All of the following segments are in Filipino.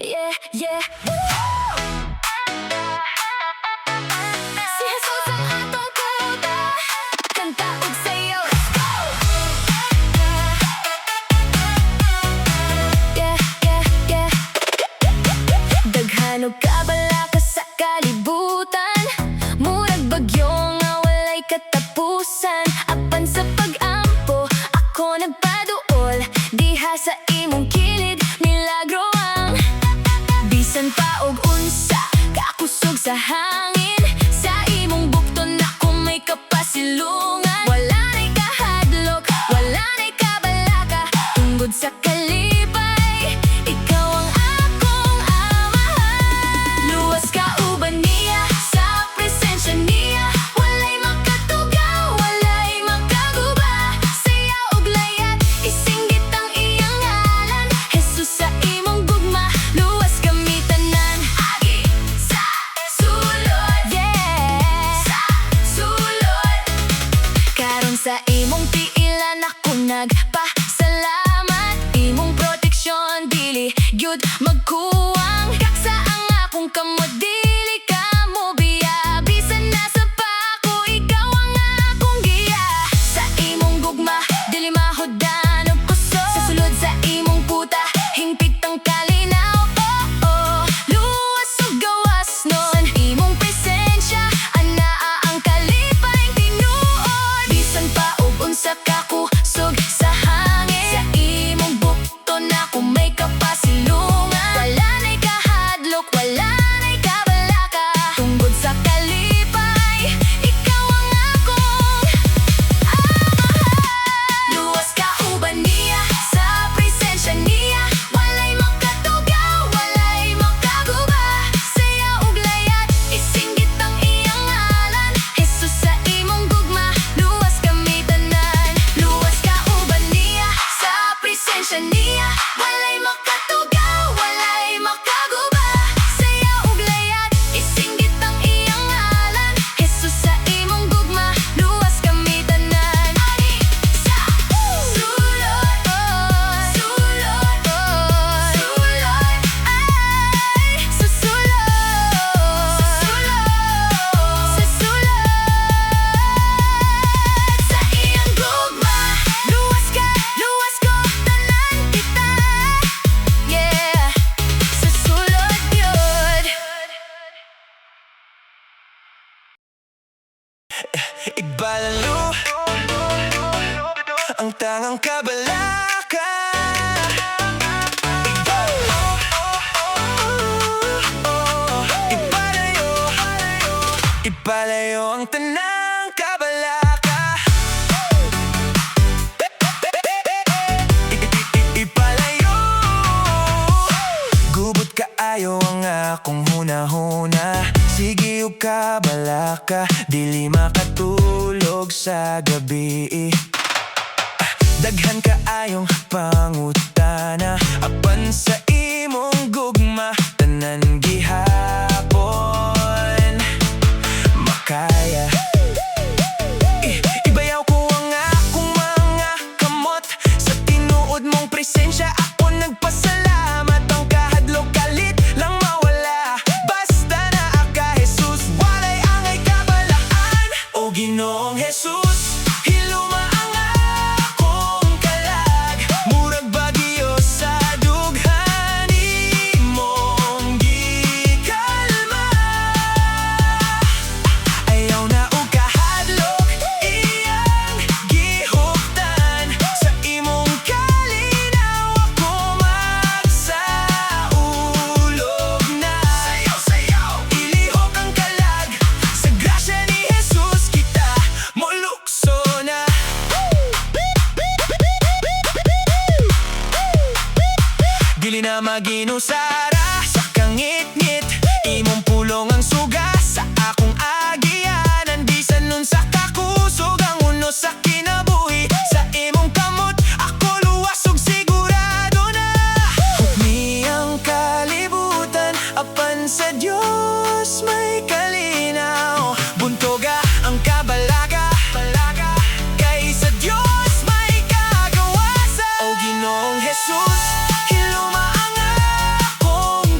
Yeah, yeah. Si Jesus ang atong kauta, kanta ug sayo. Let's go! Yeah, yeah, yeah. Daghan og kabala ka sa kalibutan, murag bagyo nga walay katapusan. Apan sa pag-ampo, ako nagpaduol, diha sa imong kilid, milagro ang bisan pa og unsa, kakusog sa hangin. Sa imong bukton ako may kapasilungan. Wala na'y kahadlok, wala na'y kabalaka, tungod sa kalipay, ikaw ang akong amahan. Luwas ka uban niya, sa presensya niya, walay makatugaw, walay makaguba. Saya og layat, isinggit ang iyang ngalan. Jesus sa imong gugma, luwas kami tanan. Agi sa sulod, yeah, sa sulod. Karon sa imong tiilan ako nagpasalamat. Imong proteksyon dili gyud magkuwang. Kaksa ang akong kamot, dili ka mo biya. Bisan nasa pa ako, ikaw ang akong giya. Sa imong gugma, dili mahudan og kusog. Sa sulod sa imong puta, hingpit ang kalinaw. Oh, oh, luwas ug gawas nun imong presensya, anaa ang kalipay tinuod. Bisan pa og unsa ka kusog sa hangin, sa imong bukton ako may kapasilungan. Wala na'y kahadlok, wala na'y kabalaka, tungod sa kalipay, ikaw ang akong amahan. Luwas ka uban niya, sa presensya niya, walay makatugaw, walay makaguba. Saya ug layat, isinggit ang iyang ngalan. Jesus sa imong gugma, luwas kami tanan. Luwas ka uban niya, sa presensya niya, walay makatugaw, walay makaguba. Saya ug layat, isinggit ang iyang ngalan. Jesus sa imong gugma, luwas kami tanan. Ani sa sulod, sulod, sulod, ay sa sulod, sa sulod. Sa iyang gugma, luwas ka, luwas ko, tanan kita. Yeah, sa sulod yun. Ibalalo ang tangang kabalaka. Ipalayo, ipalayo ang tanang kabalaka. Ipalayo, gubot kaayo ang akong hunahuna. Sige ug kabalaka, dili makatulog sa gabi. Daghan kaayong pangutana, apan sa imong gugma, tanan gihapon makaya. Ibayaw ko ang akong mga kamot, sa tinuod mong presensya ako nagpasalamat. Ang kahadlok kalit lang mawala, basta naa ka Jesus, walay angay kabalaan. O Ginoong Jesus, hiluma ang akong kalag, murag bagyo sa dughan imong gikalma. Ayaw na og kahadlok, iyang gihuptan. Sa imong kalinaw ako magsaulog na. Sayaw, sayaw, ilihok ang kalag, sa grasya ni Jesus kita molukso na. Dili na maginusara sa kangit-ngit, imong pulong ang suga sa akong agianan. Bisan nun sa kakusog ang uno sa kinabuhi, sa imong kamot ako luwas ug sigurado na. Hukmi ang kalibutan, apan sa Dios may kalinaw. Buntoga ang kabalaga, kay sa Dios may kagawasan. O Ginoong Jesus, hiluma ang akong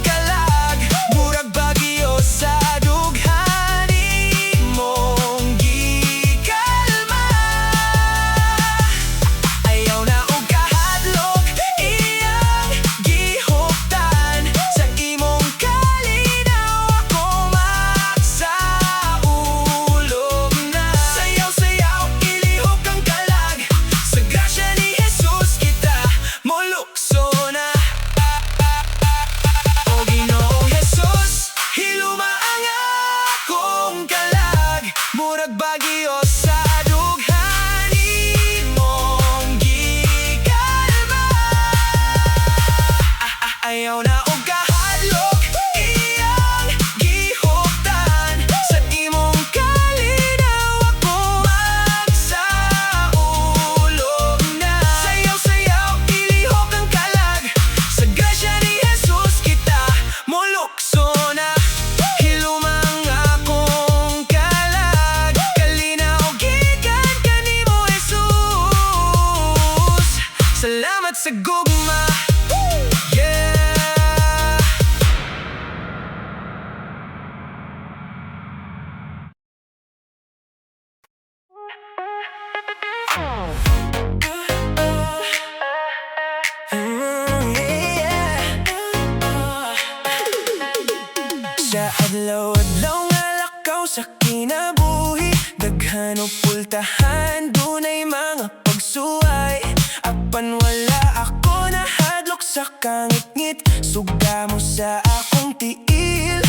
Sa adlaw-adlaw nga lakaw sa kinabuhi, daghan o pultahan, dunay mga pagsuway. Apan wala ako nahadlok sa kangit-ngit, sugda mo sa akong tiil,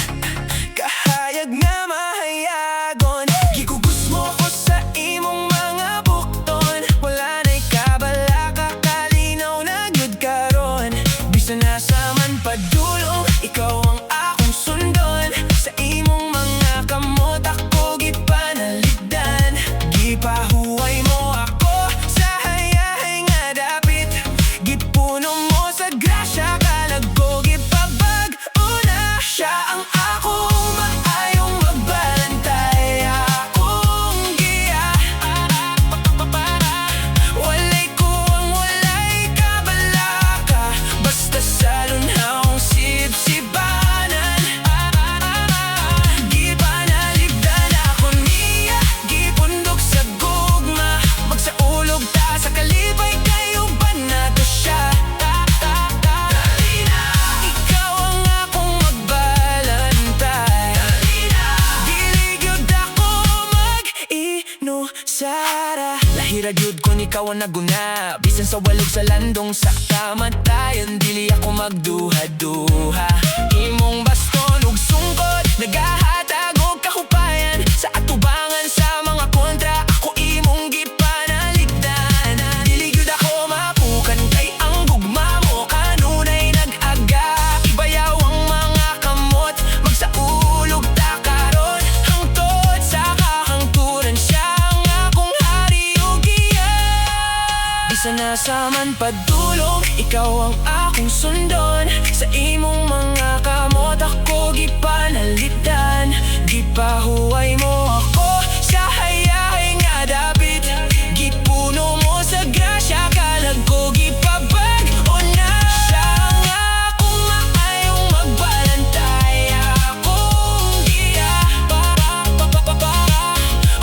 kahayag nga mahayagon. Gigugos mo ko sa imong mga bukton, wala na'y kabalaka, kalinaw na gyud karon. Bisan nasa man padulong, ikaw ang akong sundon. Sa imong mga kamot ako gipanaligdan, gipahuway mo ako sa hayahay nga dapit, gipuno mo sa grasya, kalag ko gipabag-una. Siya ang akong maayong magbalantay, akong giya, walay kuwang walay kabalaka, basta sa lunhaong sibsibanan. Gipanaligdan ako niya, gipundok sa gugma, magsaulog ta sa kalipay, kayo ba nato siya? Dali na, ikaw ang akong magbalantay. Dili gyud ako mag-inusara, lahira gyud kun ikaw ang naguna. Bisan sa walog sa landong sa kamatayan, dili ako magduha-duha. Imong baston ug sungkod, nagahatag og kahupayan, sa atubangan sa mga kontra, ako imong gipanaligdan. Dili gyud ako mapukan, kay ang gugma mo kanunay nag-aga. Ibayaw ang mga kamot, magsaulog ta karon, hangtod sa kahangturan, siya ang akong hari ug giya. Bisan nasa man padulong, ikaw ang akong sundon. Sa imong mga kamot ako gipanaligdan, gipahuway mo ako sa hayahay nga dapit, gipuno mo sa grasya, kalag ko gipabag-una. Siya ang akong maayong magbalantay, akong giya,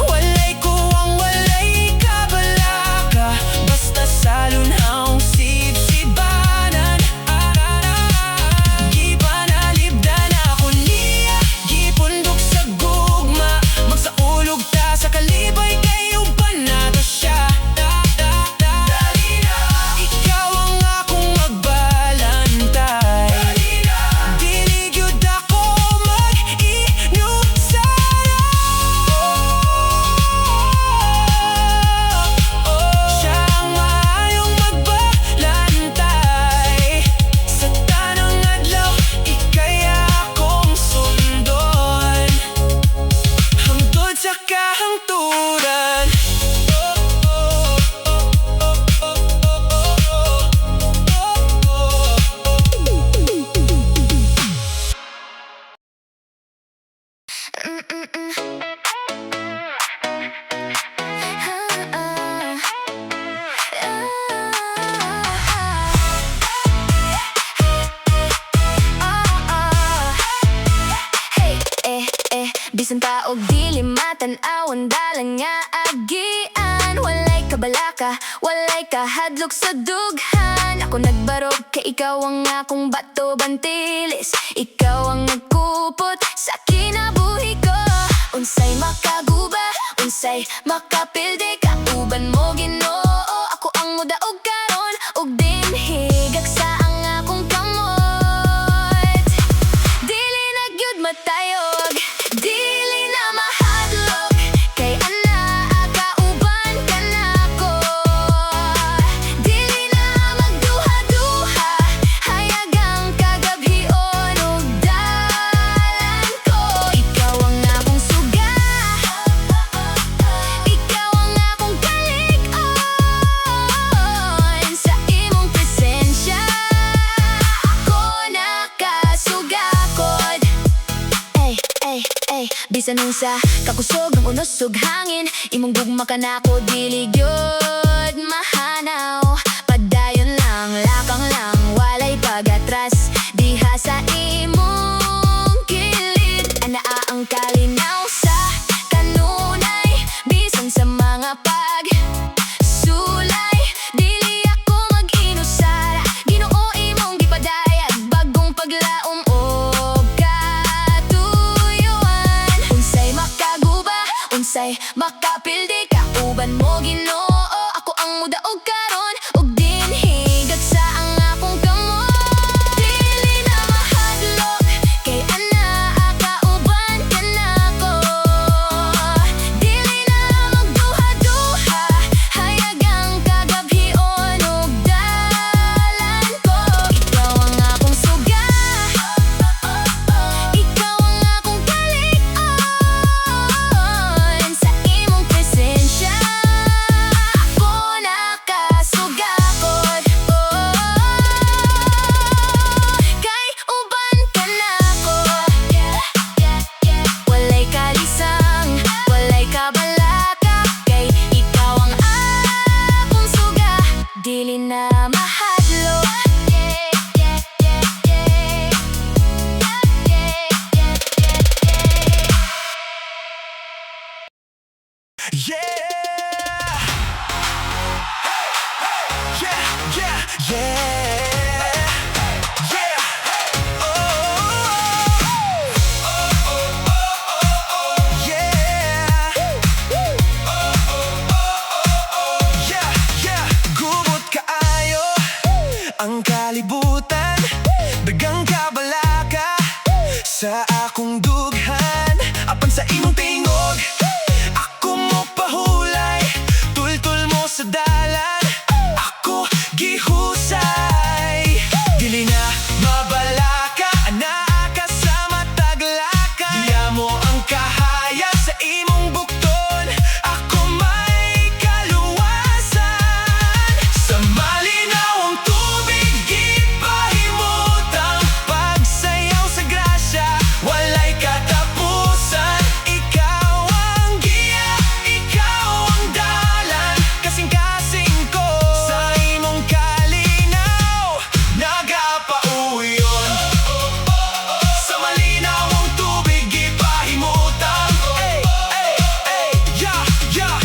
walay kuwang walay kabalaka, basta sa lunhaong sibsibanan. Gipanalibdan ako niya, gipundok sa gugma, magsaulog ta sa kalipay, kayo ba nato siya? Dali na, ikaw ang akong magbalantay. Dili gyud ako mag-inusara. Siya ang maayong magbalantay, sa tanang adlaw ika'y akong sundon, hangtod sa kahangturan. Bisan taog dili matan-awan, dalan nga agian, walay kabalaka, walay kahadlok sa dughan. Ako nagbarog kay ikaw ang akong bato bantilis, ikaw ang nagkupot sa kinabuhi ko. Unsay makaguba, unsay makapildi, kauban mo Ginoo, ako ang mudaog karon, ug dinhigak sa ang akong kamot. Dili na gyud matayog, dili na mahadlok, kay anaa kauban ka nako. Dili na magduha-duha, hayagang kagabhion ug dalan ko. Ikaw ang akong suga, ikaw ang akong kalig-on, sa imong presensya ako nakasugakod. Bisan unsa kakusog ang unos ug hangin, imong gugma ka nako, dili gyud mahanaw. Pagdayon lang, lakang lang, walay pagatras, diha sa imong kilid, anaa ang kalinaw sa kanunay. Bisan sa mga pag-sulay, dili ako mag-inusara. Ginoo imong gipadayag, bagong paglaum o katulad. usay makapildi ka uban mo Ginoo. Ako ang mudaog karon ug dinhigag sa ang akong kamot. Dili na mahadlok kay anaa ka uban ka nako. Dili na magduha-duha hayag ang kagabhion ug dalan ko. Ikaw ang akong suga, ikaw ang akong kalig-on. Sa imong presensya ako nakasugakod. Kay uban ka nako. Walay kalisang, walay kabalaka, kay ikaw ang akong suga. Dili na mahadlok. Yeah! Yeah, yeah, yeah! Yeah! Oh, yeah! Yeah, yeah! Gubot kaayo ang kalibutan, dagang kabalaka sa akong dughan, apan sa imong tingog ako mo pahulay, tultul mo sa dalan, ako gihusay. Dili na mabalaka, anaa ka sa mataglaka. Diya mo ang kahaya sa imong bukton, ako may kaluwasan. Sa malinawang tubig ipahimutang pagsayaw sa grasya, walay katapusan. Ikaw ang giya, ikaw ang dalan, kasing-kasing ko sa imong kalinaw, nagapauyon. Sa malinawang tubig ipahimutang, yeah, yeah.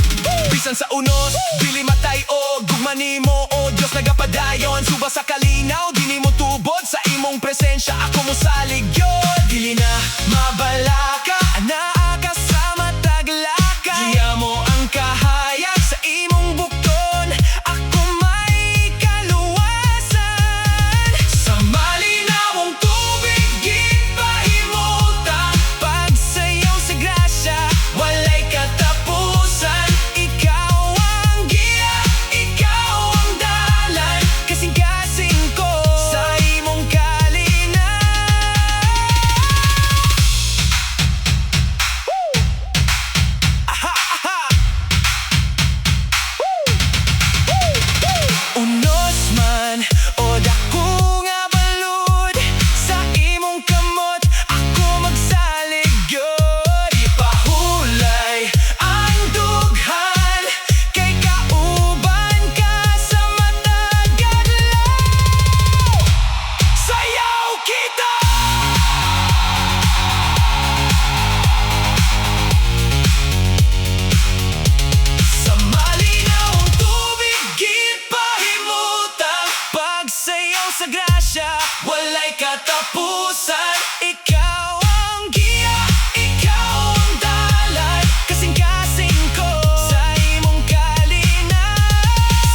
Bisan sa unos, dili matay o gugma nimo o Diyos nagapadayon. Suba sa kalinaw, dili mo tubod sa imong presensya, ako mo salig yun. Dili na mabalaka, anaa ka sa mataglaka. Diya mo ang kahayag sa imong bukton, ako may kaluwasan. Sa malinawang tubig ipahimutang pagsayaw sa grasya, walay katapusan. Ikaw ang giya, ikaw ang dalan, kasing-kasing ko sa imong kalinaw. Aha, aha. Unos man o dako nga balud, sa imong kamot ako magsalig gyud. Ipahulay ang dughan, kay kauban ka sa matag adlaw. Sayaw kita! Sa malinawang tubig ipahimutang pagsayaw sa grasya, walay katapusan. Ikaw ang giya, ikaw ang dalan, kasing-kasing ko sa imong kalinaw.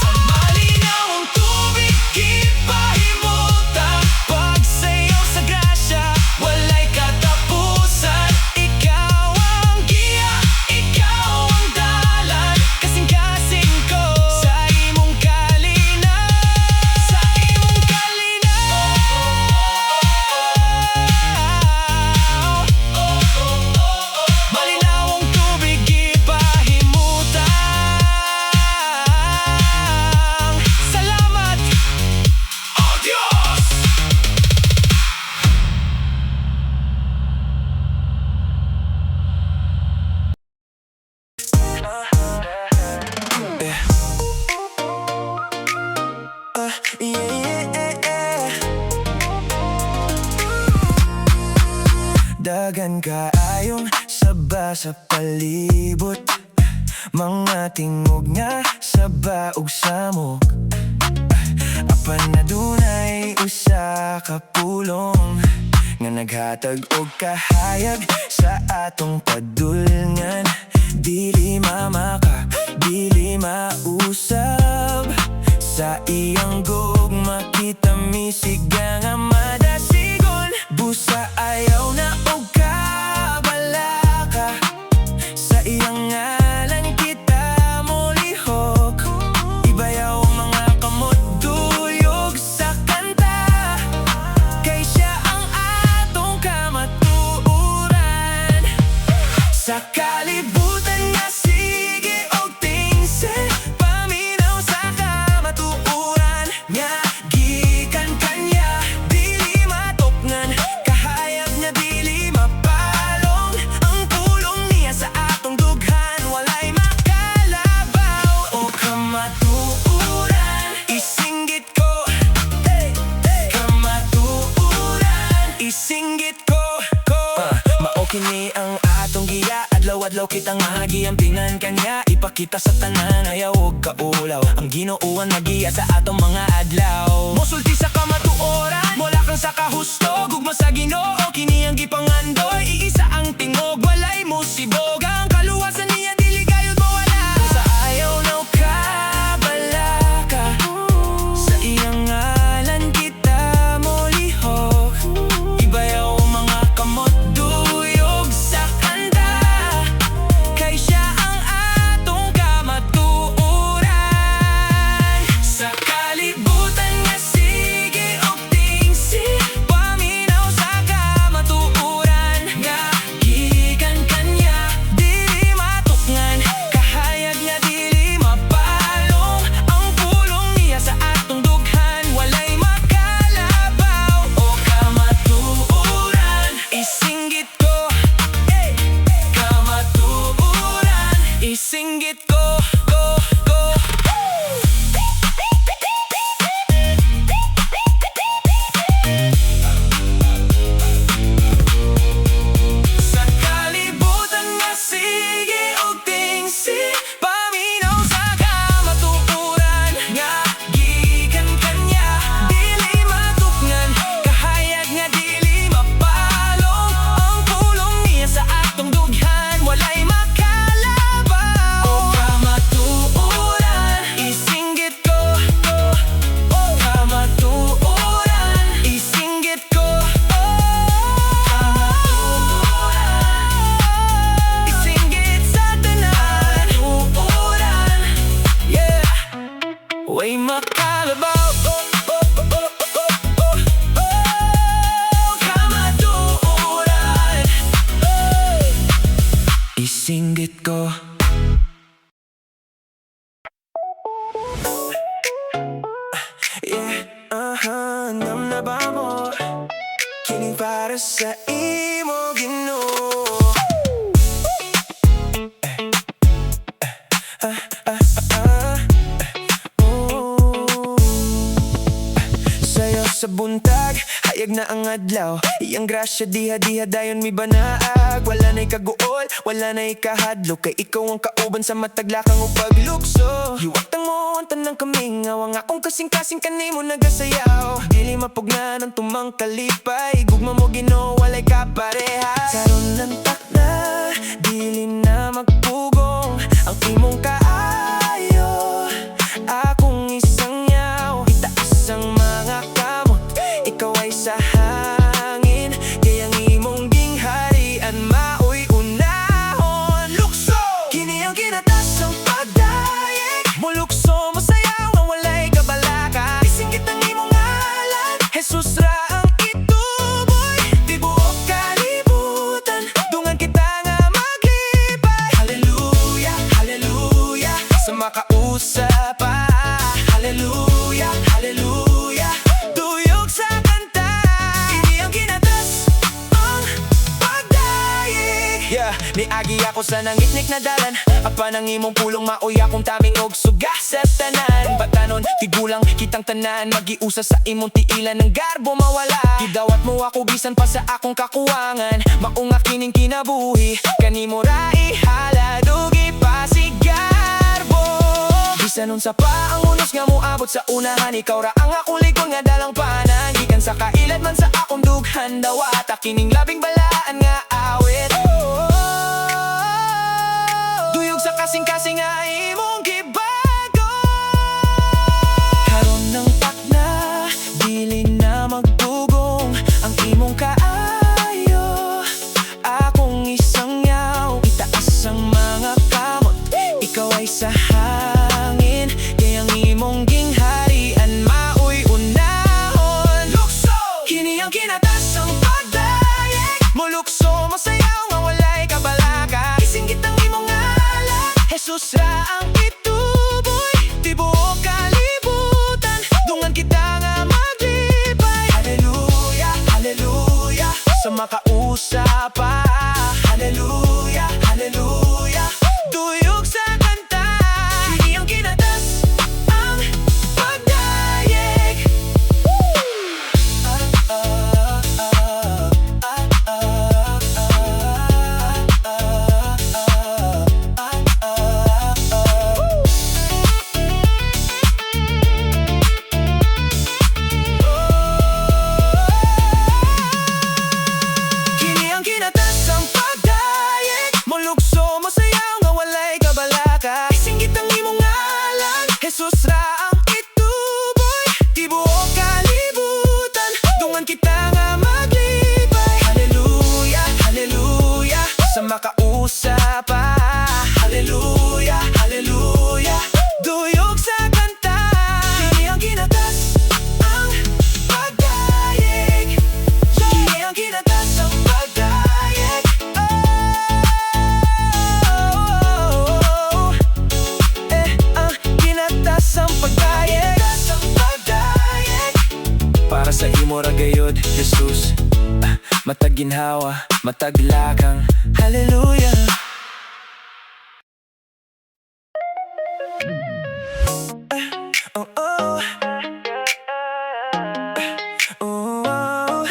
Sa malinawang tubig ipahimutang pagsayaw sa grasya, walay katapusan. Ikaw ang giya, ikaw ang dalan, kasing-kasing ko sa imong kalinaw. Sa imong kalinaw. Malinawang tubig ipahimutang. Salamat, oh Diyos! Dagan kaayong saba sa palibot, mga tingog nga saba ug samok. Apan na dunay usa ka pulong nga naghatag og kahayag sa atong padulngan. dili mamaka, dili mausab. Sa iyang gugma kita misiga nga madasigon. Busa ayaw na og kabalaka, sa iyang ngalan kita molihok. Ibayaw ang mga kamot duyog sa kanta, kay siya ang atong kamatuuran. Sa kalibutan nga sige og tingse, paminaw sa kamatuuran. Nga gikan kanya, dili matokngan, kahayag niya dili mapalong. Ang pulong niya sa atong dughan, walay makalabaw o kamatuuran. Isinggit ko, kamatuuran. Isinggit ko, mao kini ang atong giya. Adlaw-adlaw kitang magiampingan kanya, ipakita sa tanan ayaw og kaulaw. Ang Ginoo ang nagiya sa atong mga adlaw. Mosulti sa kamatuoran, wala kang sa kahusto. Gugma sa Ginoo, kini ang gipangandoy. Iisa ang tingog, walay musibog. Ang kaluwasan niya dili gayud mawala. Sa ayaw na kabalaka, sa iyang ngalan kita molihok. Ibayaw ang mga kamot duyog sa kanta, kay siya ang atong kamatuuran. Sa kalibutan nga sige og tingsi, paminaw sa kamatuuran. Nga gikan kanya, dili matukngan, kahayag niya dili mapalong. Ang pulong niya sa atong dughan, walay makalabaw o kamatuuran. Isinggit ko, kamatuuran. Isinggit ko, Sa kalibutan nga sige og tingsi, paminaw sa kamatuuran. Nga gikan kanya, dili matukngan, kahayag nga dili mapalong. Ang pulong niya sa atong dughan, walay makalabaw o kamatuuran. Isinggit ko, kamatuuran. Isinggit ko, isinggit sa tanan, uuran. Yeah, way makalabaw. Kamatuuran. Isinggit ko. Yeah, nam na ba mo? Kini para sa imo, Ginoo. Sayo sa buntag, hayag na ang adlaw. Iyang grasya diha-diha dayon mi banaag. Wala na'y kaguol, wala na'y kahadlo, kay ikaw ang kauban sa mataglakang o paglukso. Hiwatang mo ang tanang kamingaw, ang akong kasing-kasing kanimo nagasayaw. Dili mapugnan ang tumang kalipay, gugma mo Ginoo, walay kaparehas. Karon ng takna, dili na magpugong ang imong kaayo. Akong isang yaw, itaas ang mga kamot, ikaw ay sa hangin, kaya ang imong gingharian maoy unahon. Lukso! Kini ang kinatas ang pagdayeg, mulukso masayaw nga walay kabalaka. Isinggit ang imong ngalan, Jesus ra ang ituboy. Di buok kalibutan, dungan kita nga maglipay. Hallelujah, hallelujah, sa makausap pa. Hallelujah, hallelujah, tuyog sa kanta. Kini ang kinatas ang pagdayeg. Yeah, niagi ako sa nangitnik na dalan, apan ang imong pulong maoy akong taming og suga sa tanan. Batan-on, tigulang kitang tanan, magiusa sa imong tiilan ng garbo mawala. Gidawat mo ako bisan pa sa akong kakuwangan, maunga kining kinabuhi, kanimo ra ihala dugi pa si garbo. Bisan unsa pa ang unos nga moabot sa unahan, ikaw ra ang akong likod nga dalang panan. Gikan sa kailad man sa akong dughan, dawata kining labing balaan nga awit. kasing-kasing nga imong gibago. Karon ng takna, dili na magdugong ang imong kaayo. Akong isang yaw, itaas ang mga kamot. Ikaw ay sa hangin, kayang imong gingharian maoy unahon. Lukso! Kini ang kinatas ang pagdayeg. Mulukso, masayaw nga walay kabalaka. Isinggit ang imong ngalan, Jesus ra ang ituboy. Tibuok kalibutan, dungan kita nga maglipay. Hallelujah, hallelujah, sa makausap pa. Hallelujah, hallelujah, tuyog sa kanta. Kini ang kinatas ang pagdayeg. Kini ang kinatas ang pagdayeg. Mulukso, masayaw nga walay kabalaka. Isinggit ang imong ngalan, Jesus ra ang ituboy. Tibuok kalibutan, dungan kita nga maglipay. Hallelujah, hallelujah, sa makausap pa. Hallelujah, hallelujah, tuyog sa kanta. Kini ang kinatas ang pagdayeg. Kini ang kinatas ang pagdayeg. Ang kinatas ang pagdayeg. Para sa imo ra gayod, Jesus. Matag ginhawa, matag lakang. Hallelujah. Oh, oh. Oh, oh.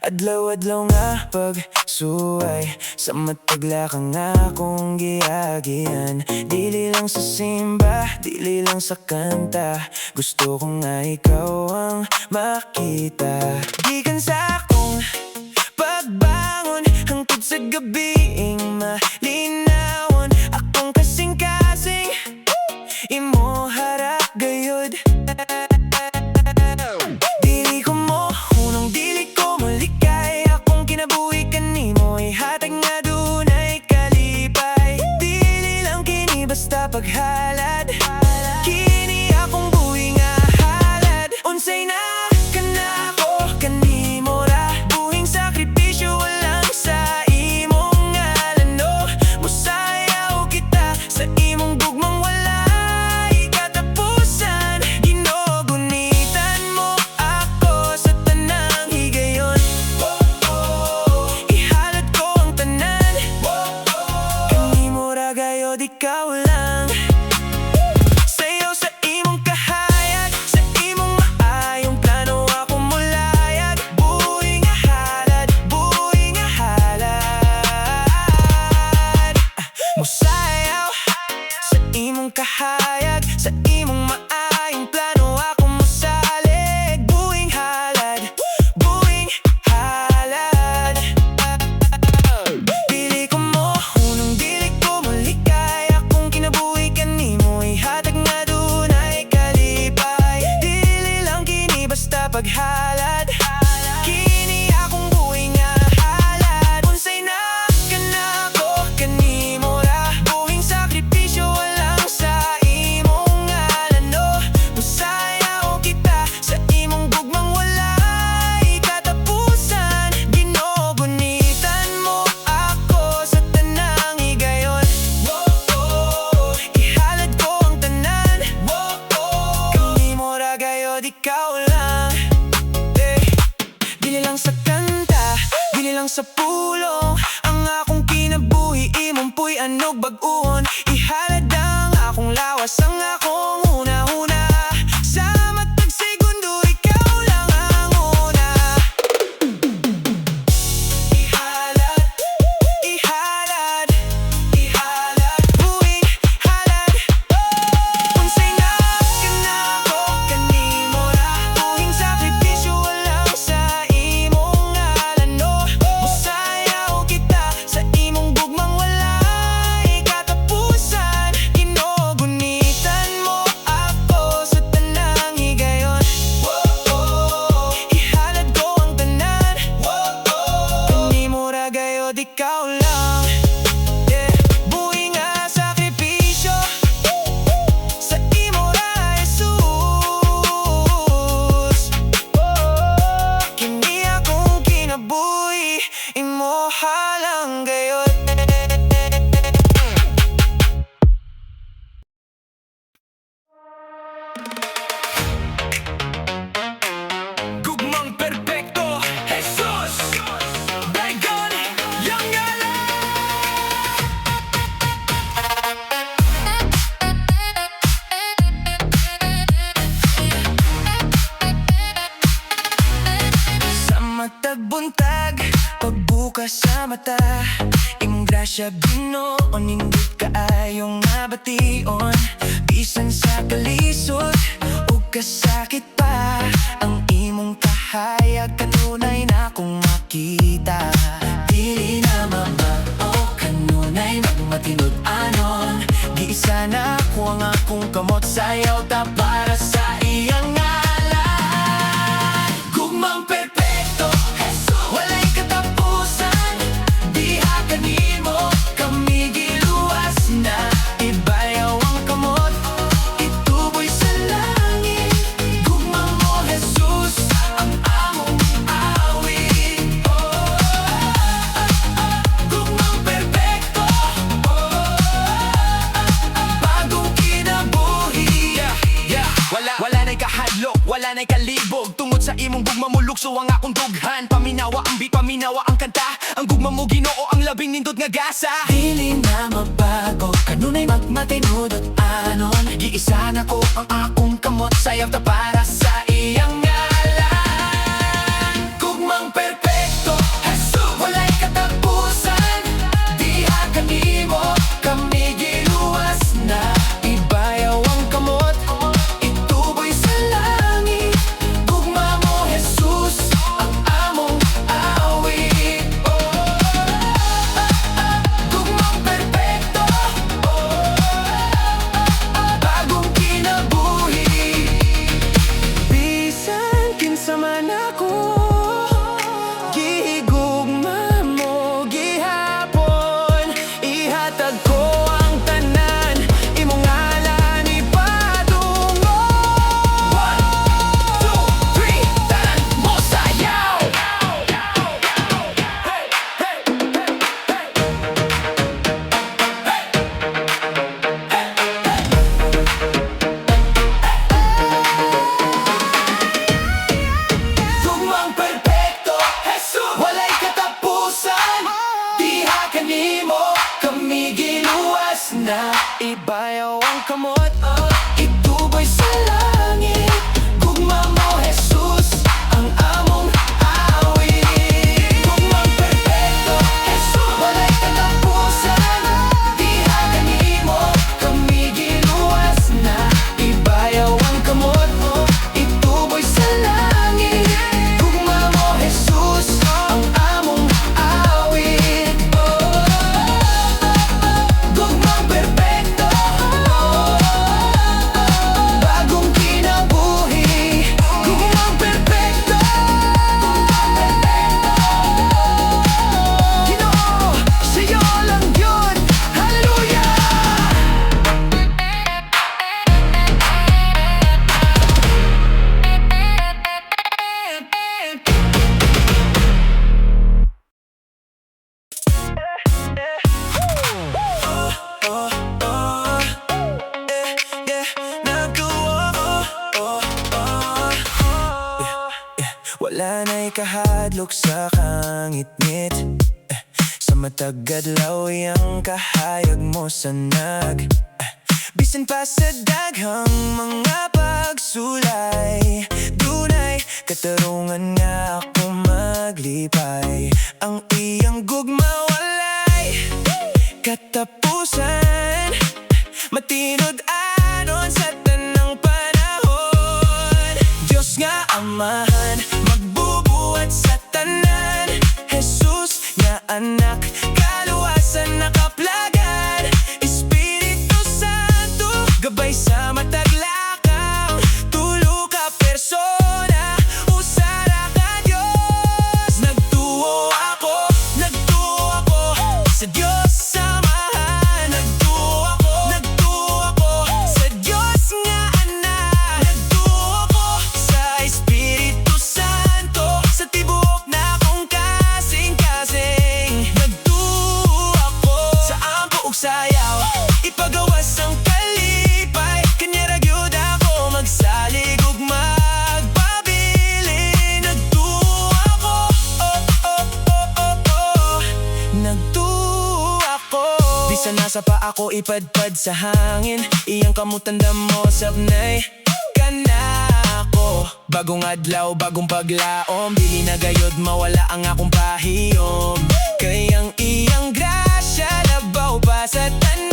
Adlaw-adlaw nga pagsuway sa mataglakang akong giagian. Dili lang sa simba, dili lang sa kanta. Gusto ko nga ikaw ang makita. Gikan sa akong pagbangon hangtod sa gabiing malinawon. Akong kasing-kasing imo harap gayod. Dili ko mo hunong, dili ko malikay. Akong kinabuhi kanimo ihatag nga dunay kalipay. Dili lang kini basta paghalad. Kini akong buhi nga halad. Unsay na kanako kanimo ra. Buhing sakripisyo walang sa imong ngalan, no. Musayaw kita sa imong gugmang walay katapusan. Ginugunitan mo ako sa tanang higayon. Ihalad ko ang tanan, kanimo ra gayod ikaw lang. Sayaw sa imong kahayag, sa imong maayong plano ako mulayag. Buhi nga halad, buhi nga halad. Musayaw sa imong kahayag, sa imong maayong plano ako musalig. Buhing halad, buhing halad. Dili ko mo hunong, dili ko malikay. Akong kinabuhi kanimo ihatag nga dunay kalipay. Dili lang kini basta paghalad. Kini akong buhi nga halad. Unsay na kanako kanimo ra. Buhing sakripisyo walang sa imong ngalan, no. Musayaw kita sa imong gugmang walay katapusan. Ginugunitan mo ako sa tanang higayon. Ihalad ko ang tanan, kanimo ra gayod ikaw lang. Dili lang sa kanta, dili lang sa pulong. Ang akong kinabuhi imong puy anog bag-on. Ihalad ang akong lawas, ang akong una-una. Sa matag segundo ikaw lang ang una. Ihalad, ihalad, ihalad, buhing halad. Unsay na kanako kanimo ra. Buhing sakripisyo walang sa imong ka sa mata, imong grasya Ginoo, nindot kaayong nabation. Bisan sa kalisod ug kasakit pa, ang imong kahayag kanunay na akong makita. Dili na mabao, kanunay magmatinud-anon. Giisa na ako ang akong kamot, sayaw ta para sa iyang ngalan. Gugmang perpekto, walay katapusan. Diha kanimo kami giluwas na. Ibayaw ang kamot, ituboy sa langit. Gugmang mo Jesus, ang among awit. Gugmang perpekto, bagong kinabuhi. Wala na'y kahadlok, wala na'y kalibog. Tungod sa imong gugma mo lukso ang akong dughan. Paminawa ang beat, paminawa ang kanta. Ang gugma mo Ginoo, ang labing nindot nga gasa. Dili na mabago, kanunay magmatinud-anon. Giisa na ko ang akong kamot, sayaw ta para sa iyang ngalan. Gugmang perpekto, Jesus, walay katapusan. Diha kanimo kami giluwas na. Ibayaw ang kamot, ituboy sa langit. Gugma mo Jesus, ang among awit. Gugmang perpekto, bagong kinabuhi. Bisan kinsa man ako, gihigugma mo gihapon. Ihatag ko ang tanan, imong ngalan ipatungo. 1, 2, 3, tanan mo sayaw. Gugmang perpekto, Jesus, walay katapusan. Diha kanimo kami giluwas na. Ibayaw ang kamot, ituboy sa langit. Gugma mo Jesus, ang among awit. Gugmang perpekto, Jesus, walay katapusan. Diha kanimo kami giluwas na. Ibayaw ang kamot, ituboy sa langit. Gugma mo Jesus, ang among awit. Gugmang perpekto, bagong kinabuhi. Gugmang perpekto, Ginoo, sa'yo lang yun. Hallelujah! Wala na'y kahadlok sa kangit-ngit. Sa matag adlaw ang kahayag mo sanag. Bisan pa sa daghang mga pagsulay, dunay katarungan nga ako maglipay. Ang iyang gugma walay katapusan, matinud-anon sa tanang panahon. Diyos nga Amahan, magbubuhat sa tanan. Jesus nga anak, kaluwasan nakaplagan. Espiritu Santo, gabay sa mataglakaw. Tulo ka persona, usara ka Diyos. Nagtuo ako sa Diyos samahan. Nagtuo ako sa Diyos nga anak. Nagtuo ako sa Espiritu Santo, sa tibuok na akong kasing-kasing. Nagtuo ako sa ampo ug sayaw, ipagawas ang kalipay. Kanya ra gyud ako magsalig ug magpabili. Nagtuo ako, nagtuo ako. Bisan nasa pa ako ipadpad sa hangin, iyang kamutanda mo sabnay ka na ako. Bagong adlaw, bagong paglaom, dili na gayod mawala ang akong pahiyom. Kayang iyang grasya labaw pa sa tanan.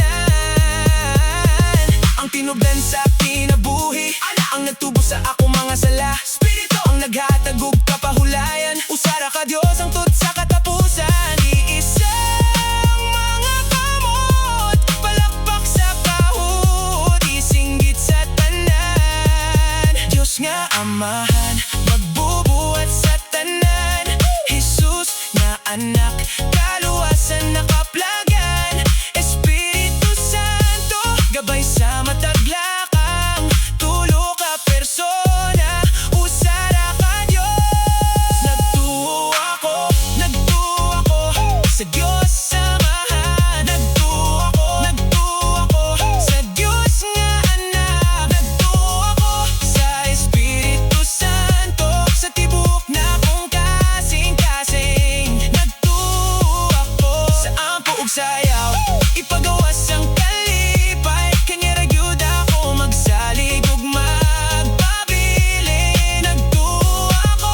Ang tinubdan sa kinabuhi, ang nagtubo sa akong mga sala. Spirito ang naghatag og kapahulayan. Usara ka Dios ang tut sa katapusan. Iisang mga kamot, palakpak sa kahut, isinggit sa tanan. Diyos nga amahan, magbubuhat sa tanan. Jesus nga anak, kaluwasan nakaplagan. Espiritu Santo, gabay sa mataglakang. Tulo ka persona, usara ka Diyos. Nagtuo ako sa Diyos samahan. Nagtuo ako sa Diyos nga anak. Nagtuo ako sa Espiritu Santo, sa tibok na kong kasing-kasing. Nagtuo ako sa ampo ug sayaw, ipagawas ang kalipay. Kanya ragyud ako magsalig ug magpabilin. Nagtuo ako,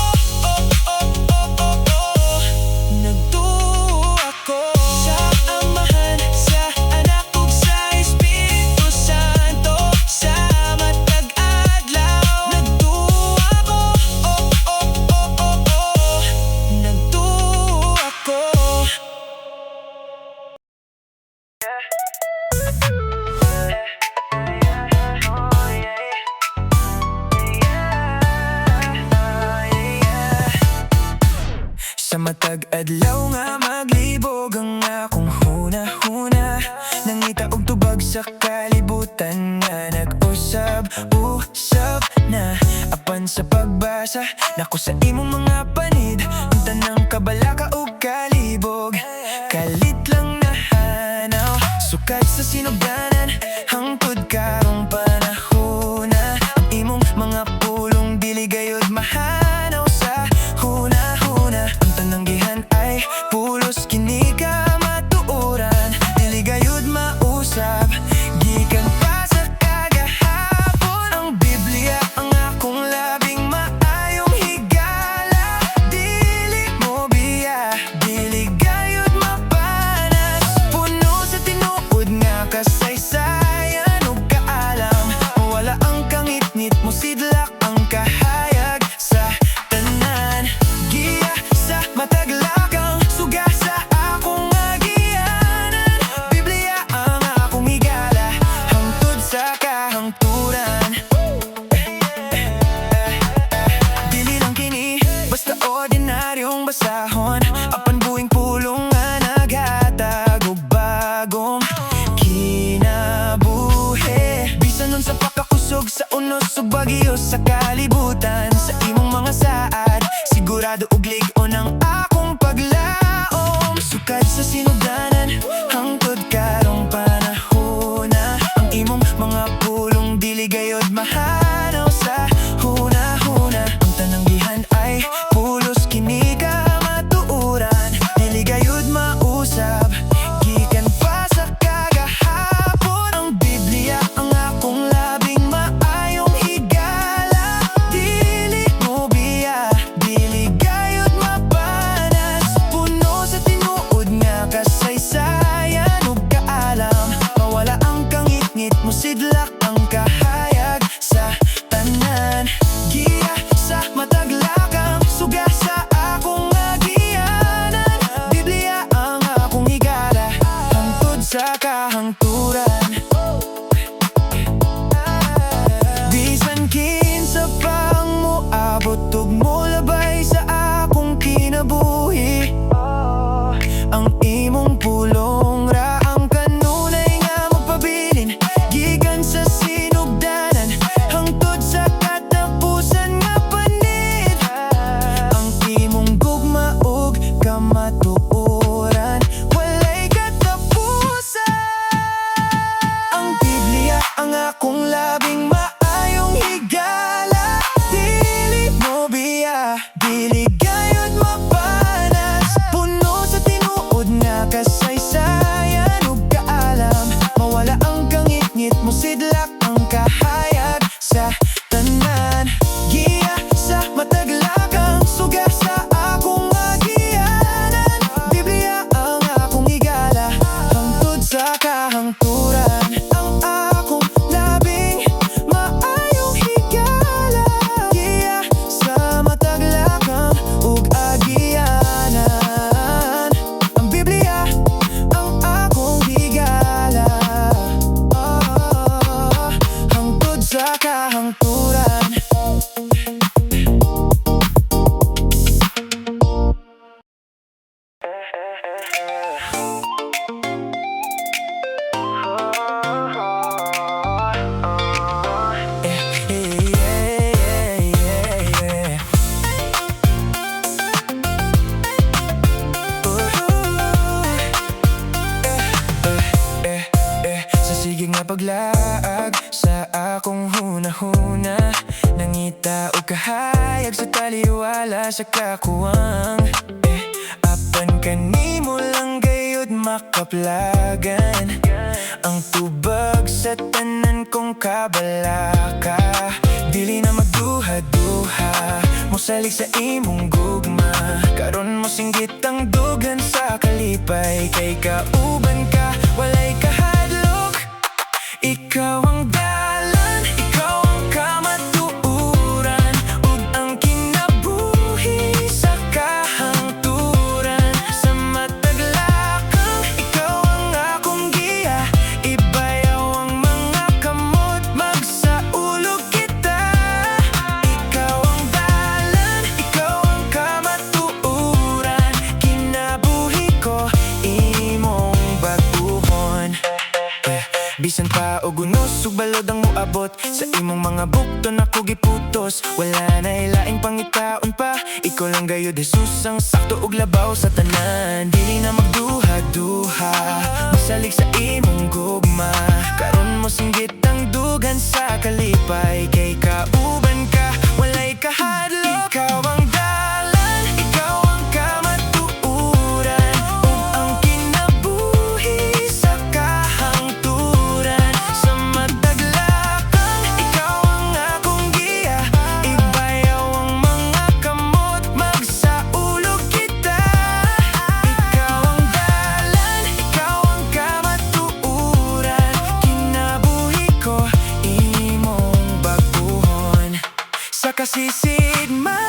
nagtuo ako sa amahan, sa anak ug sa Espiritu Santo, sa matag adlaw. Nagtuo ako, nagtuo ako. Sa matag adlaw nga maglibog ang akong huna-huna. Nangita og tubag sa kalibutan nga nag-usab na. Apan sa pagbasa nako sa imong mga panid, ang tanang kabalaka ug kalibog, kalit lang nahanaw. Sukat sa sinugdanan, hangtod karong panahona. Ang imong mga pulong dili gayud mahanaw sa huna-huna. Ang tananggihan ay pulos kini ka matuoran, dili gayud mausab, gikan pa sa kagahapon. Ang Biblia ang akong labing maayong higala. Dili mo biya, dili gayud mapanas, puno sa tinuod nga kasaysayan ug kaalam. Wala ang kangit-ngit mo, sidlak ang kahayag sa tanan. Giya sa mataglakang, suga sa akong agianan. Biblia ang akong higala, hangtod sa kahangturan. Dili lang kini basta ordinaryong basahon, apan buhing pulong nga naghatag og bagong kinabuhi. Bisan nun sa pakakusog sa unos ug bagyo sa kalibutan, sa imong mga saad sigurado og lig-on ang akong paglaum. Sukad sa sinugdanan, hangtod karong panahona. Ang imong mga pulong dili gayod mahanaw sa huna-huna. Ang tananggihan ay pulos kini ka matuoran, dili gayud mausab, gikan pa sa kagahapon. Ang Biblia ang akong labing maayong higala. Dili mo biya, dili gayud mapanas, puno sa tinuod nga kasaysayan ug kaalam. Mawala ang kangit-ngit mo, sidlak ang kahayag sa tanan. Giya sa mataglakang, suga sa akong agianan. Biblia ang akong higala, hangtod sa kahangturan. Bisan kinsa pang moabot ug molabay sa akong kinabuhi, ang imong pulong ra ang kanunay nga magpabilin. Gikan sa sinugdanan, hangtod sa katapusan nga panid. Ang imong gugma ug kamatuoran, walay katapusan. Ang Biblia ang akong labing maayong higala. Dili mo nga nangita o kahayag sa taliwala sa kakuwang apan kanimo lang gayud makaplagan ang tubag sa tanan kong kabalaka. Dili na magduha-duha mosalig sa imong gugma, karon mo singgit ang dugan sa kalipay. Kay kauban ka, walay kahadlok, ikaw ang dalan, ikaw ang kamatuuran, ug ang kinabuhi sa kahangturan. Sa matag lakang, ikaw ang akong giya, ibayaw ang mga kamot, magsaulog kita. Ikaw ang dalan, ikaw ang kamatuuran, kinabuhi ko, imong baguhon. Bisan pa og unos ug balod ang moabot sa imong mga bukton ako giputos. Wala na ilaing pangitaon pa, ikaw lang gayud Jesus ang sakto ug labaw sa tanan. Dili na magduha-duha masalig sa imong gugma, karon mo singgit ang dugan sa kalipay. Kay kauban ka, walay kahadlok, ikaw ang dalan, ikaw ang kamatuuran, ug ang kinabuhi sa kahangturan. Sa matag lakang, ikaw ang akong giya, ibayaw ang mga kamot, magsaulog kita. Ikaw ang dalan, ikaw ang kamatuuran, kinabuhi ko, imong baguhon. Sa kasisid man